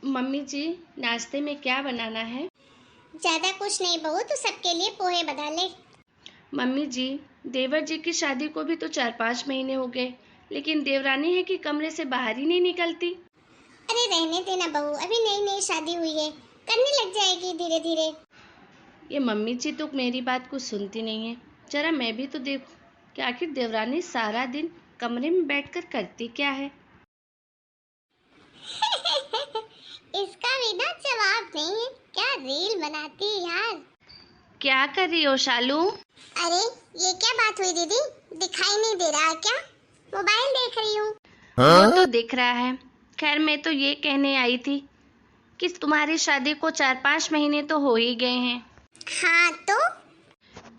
Mummy जी, नाश्ते में क्या बनाना है? ज्यादा कुछ नहीं बहू, तो सबके लिए पोहे बना ले। मम्मी जी, देवर जी की शादी को भी तो 4-5 महीने हो गए, लेकिन देवरानी है कि कमरे से बाहर ही नहीं निकलती। अरे रहने देना बहू, अभी नई नई शादी हुई है, करने लग जाएगी धीरे धीरे। ये मम्मी जी तो मेरी बात कुछ सुनती नहीं है। जरा मैं भी तो देखूं कि आखिर देवरानी सारा दिन कमरे में बैठकर करती क्या है। इसका भी ना जवाब नहीं है। क्या रील बनाती है यार। क्या कर रही हो शालू? अरे ये क्या बात हुई दीदी, दिखाई नहीं दे रहा क्या? मोबाइल देख रही हूँ। वो तो दिख रहा है। खैर, मैं तो ये कहने आई थी कि तुम्हारी शादी को 4-5 महीने तो हो ही गए हैं। हाँ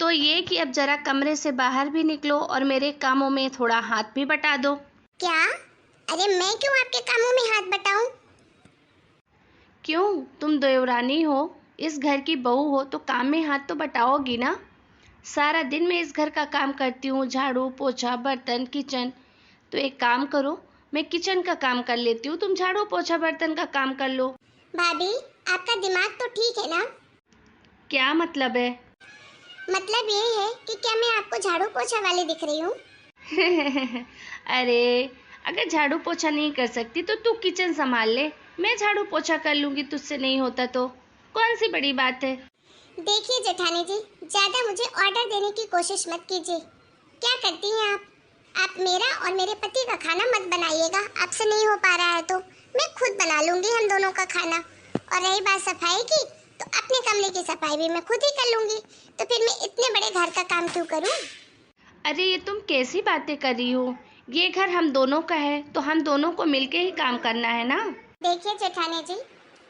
तो ये कि अब जरा कमरे से बाहर भी निकलो और मेरे कामों में थोड़ा हाथ भी बटा दो। क्या? अरे मैं क्यों आपके कामों में हाथ बटाऊं? क्यों? तुम देवरानी हो, इस घर की बहू हो, तो काम में हाथ तो बटाओगी ना। सारा दिन मैं इस घर का काम करती हूँ, झाड़ू पोछा बर्तन किचन। तो एक काम करो, मैं किचन का काम कर लेती हूँ, तुम झाड़ू पोछा बर्तन का काम कर लो। भाभी, आपका दिमाग तो ठीक है ना? क्या मतलब है? मतलब ये है कि क्या मैं आपको झाड़ू पोछा वाली दिख रही हूँ? अरे, अगर झाड़ू पोछा नहीं कर सकती तो तू किचन संभाल ले। मैं झाड़ू पोछा कर लूंगी, तुझसे नहीं होता तो। कौन सी बड़ी बात है। देखिए जेठानी जी, ज्यादा मुझे ऑर्डर देने की कोशिश मत कीजिए। क्या करती हैं आप मेरा और मेरे पति का खाना मत बनाइएगा। आपसे नहीं हो पा रहा है तो मैं खुद बना लूंगी हम दोनों का खाना। और रही बात सफाई की, तो अपने कमरे की सफाई भी मैं खुद ही कर लूंगी। तो फिर मैं इतने बड़े घर का काम क्यों करूं? अरे, ये तुम कैसी बातें कर रही हो? ये घर हम दोनों का है, तो हम दोनों को मिलके ही काम करना है ना। देखिए जेठानी जी,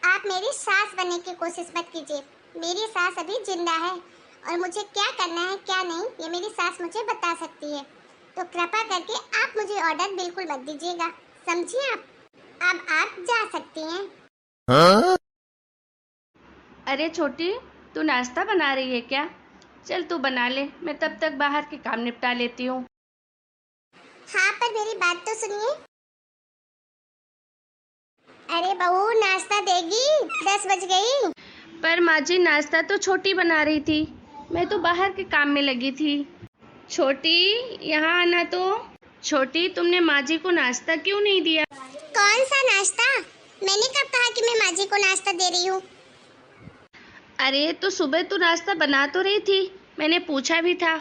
आप मेरी सास बनने की कोशिश मत कीजिए। मेरी सास अभी जिंदा है और मुझे क्या करना है क्या नहीं ये मेरी सास मुझे बता सकती है। तो कृपा करके आप मुझे ऑर्डर बिल्कुल मत दीजिएगा, समझिए आप? अब आप जा सकती हैं। अरे छोटी, तू नाश्ता बना रही है क्या? चल तू बना ले, मैं तब तक बाहर के काम निपटा लेती हूँ। हाँ, पर मेरी बात तो सुनिए। अरे बहू, नाश्ता देगी? 10 बज गई। पर माँ जी, नाश्ता तो छोटी बना रही थी, मैं तो बाहर के काम में लगी थी। छोटी, यहाँ आना तो। छोटी, तुमने माँ जी को नाश्ता क्यों नहीं दिया? कौन सा नाश्ता? मैंने कब कहा कि मैं माँ जी को नाश्ता दे रही हूँ? अरे, तो सुबह तू नाश्ता बना तो रही थी, मैंने पूछा भी था।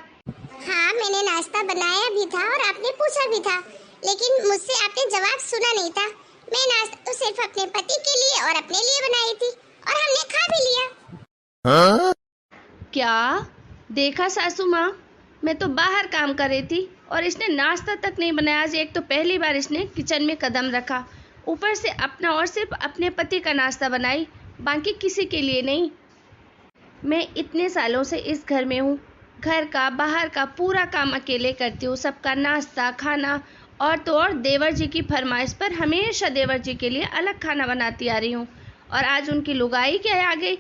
हाँ, मैंने नाश्ता बनाया भी था और आपने पूछा भी था, लेकिन मुझसे आपने जवाब सुना नहीं था। मैं नाश्ता तो सिर्फ अपने पति के लिए और अपने लिए बनाई थी और हमने खा भी लिया। क्या? देखा सासू माँ, मैं तो बाहर काम कर रही थी और इसने नाश्ता तक नहीं बनाया। आज एक तो पहली बार इसने किचन में कदम रखा, ऊपर से अपना और सिर्फ अपने पति का नाश्ता बनाई, बाकी किसी के लिए नहीं। मैं इतने सालों से इस घर में हूँ, घर का बाहर का पूरा काम अकेले करती हूँ, सबका नाश्ता खाना। और तो और देवर जी की फरमाइश पर हमेशा देवर जी के लिए अलग खाना बनाती आ रही हूँ, और आज उनकी लुगाई क्या आ गई,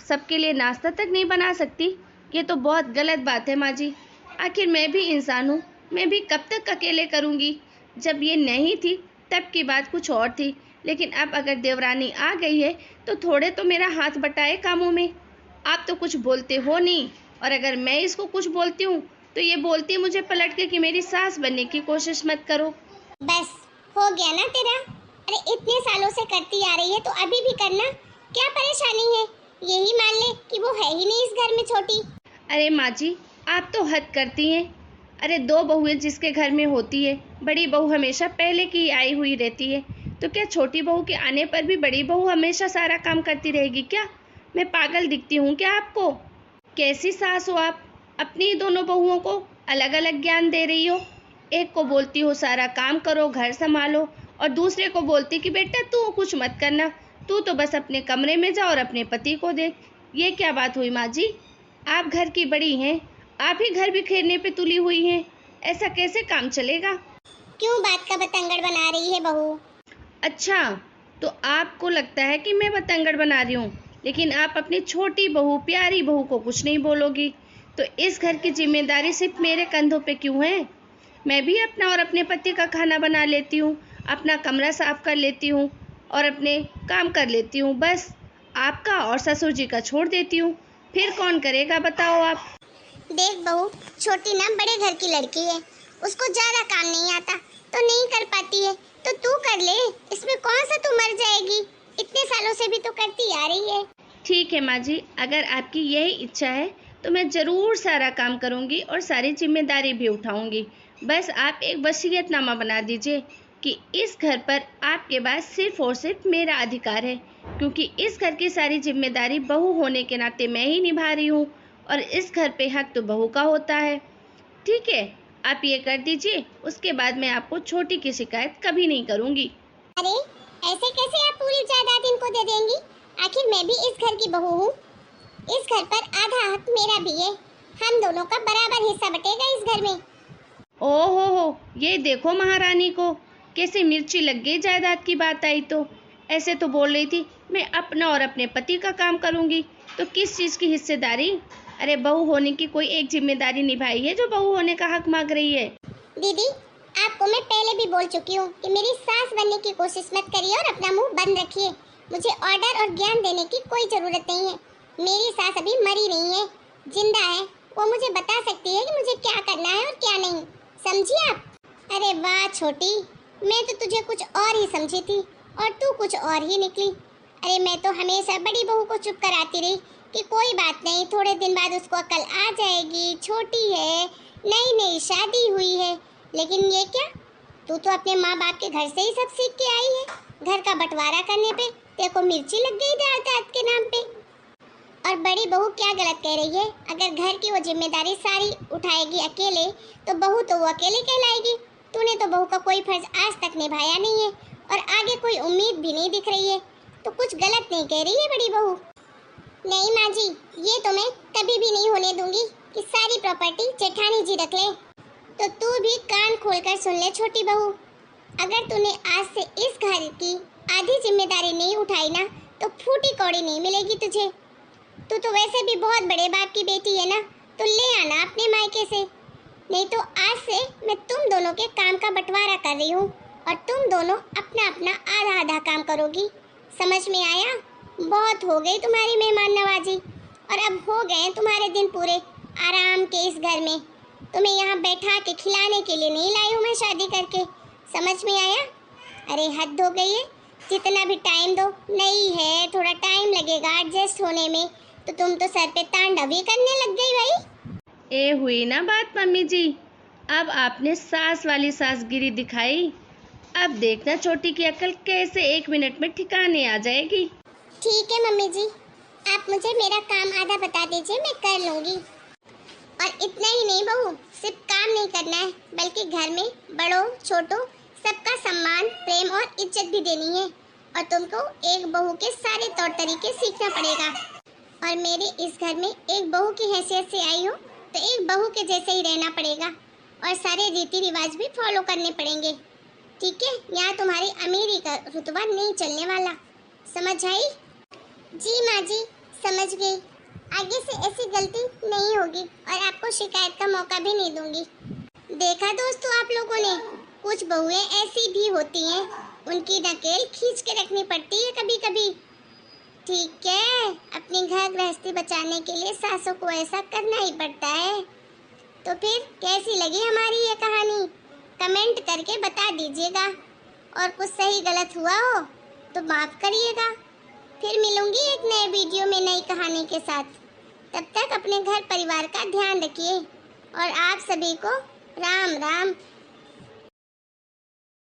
सबके लिए नाश्ता तक नहीं बना सकती। ये तो बहुत गलत बात है माँ जी। आखिर मैं भी इंसान हूँ, मैं भी कब तक अकेले करूँगी। जब ये नहीं थी तब की बात कुछ और थी, लेकिन अब अगर देवरानी आ गई है तो थोड़े तो मेरा हाथ बटाए कामों में। आप तो कुछ बोलते हो नहीं, और अगर मैं इसको कुछ बोलती हूँ तो ये बोलती है मुझे पलट के कि मेरी सास बनने की कोशिश मत करो। बस हो गया ना तेरा? अरे इतने सालों से करती आ रही है तो अभी भी करना। क्या परेशानी है? यही मान ले कि वो है ही नहीं इस घर में छोटी। अरे माँ जी, आप तो हद करती हैं। अरे, दो बहुएं जिसके घर में होती है, बड़ी बहू हमेशा पहले की आई हुई रहती है, तो क्या छोटी बहू के आने पर भी बड़ी बहू हमेशा सारा काम करती रहेगी क्या? मैं पागल दिखती हूँ क्या आपको? कैसी सास हो आप? अपनी दोनों बहुओं को अलग अलग ज्ञान दे रही हो। एक को बोलती हो सारा काम करो घर संभालो, और दूसरे को बोलती कि बेटा तू कुछ मत करना, तू तो बस अपने कमरे में जा और अपने पति को देख। ये क्या बात हुई माँ जी? आप घर की बड़ी हैं, आप ही घर बिखेरने पे तुली हुई हैं, ऐसा कैसे काम चलेगा? क्यों बात का बतंगड़ बना रही है बहू? अच्छा, तो आपको लगता है कि मैं बतंगड़ बना रही हूँ, लेकिन आप अपनी छोटी बहू प्यारी बहू को कुछ नहीं बोलोगी। तो इस घर की जिम्मेदारी सिर्फ मेरे कंधों पे क्यों है? मैं भी अपना और अपने पति का खाना बना लेती हूँ, अपना कमरा साफ कर लेती हूँ, और अपने काम कर लेती हूँ। बस आपका और ससुर जी का छोड़ देती हूँ। फिर कौन करेगा बताओ आप। देख बहू, छोटी ना बड़े घर की लड़की है, उसको ज्यादा काम नहीं आता तो नहीं कर पाती है, तो तू कर ले, इसमें कौन सा तू मर जाएगी, इतने सालों से भी तो करती आ रही है। ठीक है माँ जी, अगर आपकी यही इच्छा है तो मैं ज़रूर सारा काम करूँगी और सारी जिम्मेदारी भी उठाऊँगी। बस आप एक वसीयतनामा बना दीजिए कि इस घर पर आपके पास सिर्फ और सिर्फ मेरा अधिकार है, क्योंकि इस घर की सारी जिम्मेदारी बहू होने के नाते मैं ही निभा रही हूँ और इस घर पे हक तो बहू का होता है। ठीक है, आप ये कर दीजिए, उसके बाद मैं आपको छोटी की शिकायत कभी नहीं करूँगी। अरे ऐसे कैसे आप पूरी जायदाद इनको दे देंगी? आखिर मैं भी इस घर की बहू हूँ, इस घर पर आधा हक मेरा भी है, हम दोनों का बराबर हिस्सा बटेगा इस घर में। ओहो हो, ये देखो महारानी को कैसे मिर्ची लग गई जायदाद की बात आई तो। ऐसे तो बोल रही थी मैं अपना और अपने पति का काम करूँगी, तो किस चीज़ की हिस्सेदारी। अरे बहू होने की कोई एक जिम्मेदारी निभाई है जो बहू होने का हक मांग रही है। दीदी, आपको मैं पहले भी बोल चुकी हूँ कि मेरी सास बनने की कोशिश मत करिए और अपना मुंह बंद रखिए। मुझे ऑर्डर और ज्ञान देने की कोई जरूरत नहीं है। मेरी सास अभी मरी नहीं है, जिंदा है, वो मुझे बता सकती है कि मुझे क्या करना है और क्या नहीं, समझी आप? अरे वाह छोटी, मैं तो तुझे कुछ और ही समझी थी और तू कुछ और ही निकली। अरे मैं तो हमेशा बड़ी बहू को चुप कराती रही कि कोई बात नहीं, थोड़े दिन बाद उसको अकल आ जाएगी, छोटी है, नई नई शादी हुई है। लेकिन ये क्या, तू तो अपने माँ बाप के घर से ही सब सीख के आई है। घर का बंटवारा करने पे तेरे को मिर्ची लग गई जायदाद के नाम पे। और बड़ी बहू क्या गलत कह रही है? अगर घर की वो जिम्मेदारी सारी उठाएगी अकेले तो बहू तो वो अकेले कहलाएगी। तूने तो बहू का कोई फर्ज आज तक निभाया नहीं है और आगे कोई उम्मीद भी नहीं दिख रही है, तो कुछ गलत नहीं कह रही है बड़ी बहू। नहीं माँ जी, ये तो मैं कभी भी नहीं होने दूंगी कि सारी प्रॉपर्टी जेठानी जी रख ले। तो तू भी कान खोलकर सुन ले छोटी बहू, अगर तूने आज से इस घर की आधी जिम्मेदारी नहीं उठाई ना तो फूटी कौड़ी नहीं मिलेगी तुझे। तू तो वैसे भी बहुत बड़े बाप की बेटी है ना, तो ले आना अपने मायके से, नहीं तो आज से मैं तुम दोनों के काम का बंटवारा कर रही हूँ और तुम दोनों अपना अपना आधा आधा काम करोगी। समझ में आया? बहुत हो गई तुम्हारी मेहमान नवाजी और अब हो गए तुम्हारे दिन पूरे आराम के इस घर में। तुम्हें यहाँ बैठा के खिलाने के लिए नहीं लाई हूँ मैं शादी करके, समझ में आया? अरे हद हो गई है, जितना भी टाइम दो, नहीं है थोड़ा टाइम लगेगा एडजस्ट होने में, तो तुम तो सर पे तांडव ही करने लग गई भाई। ए हुई ना बात मम्मी जी, अब आपने सास वाली सासगिरी दिखाई। अब देखना छोटी की अकल कैसे 1 मिनट में ठिकाने आ जाएगी। ठीक है मम्मी जी, आप मुझे मेरा काम आधा बता दीजिए, मैं कर लूँगी। और इतना ही नहीं बहू, सिर्फ काम नहीं करना है बल्कि घर में बड़ों छोटों सबका सम्मान, प्रेम और इज्जत भी देनी है। और तुमको एक बहू के सारे तौर तरीके सीखना पड़ेगा। और मेरे इस घर में एक बहू की हैसियत से आई हो तो एक बहू के जैसे ही रहना पड़ेगा और सारे रीति रिवाज भी फॉलो करने पड़ेंगे। ठीक है, यहाँ तुम्हारी अमीरी का रुतबा नहीं चलने वाला, समझ आई? जी माँ जी, समझ गई। आगे से ऐसी गलती नहीं होगी और आपको शिकायत का मौका भी नहीं दूंगी। देखा दोस्तों आप लोगों ने, कुछ बहुएं ऐसी भी होती हैं, उनकी नकेल खींच के रखनी पड़ती है कभी कभी। ठीक है, अपनी घर गृहस्थी बचाने के लिए सासों को ऐसा करना ही पड़ता है। तो फिर कैसी लगी हमारी ये कहानी, कमेंट करके बता दीजिएगा और कुछ सही गलत हुआ हो तो माफ़ करिएगा। फिर मिलूंगी एक नए वीडियो में नई कहानी के साथ। तब तक अपने घर परिवार का ध्यान रखिए और आप सभी को राम राम।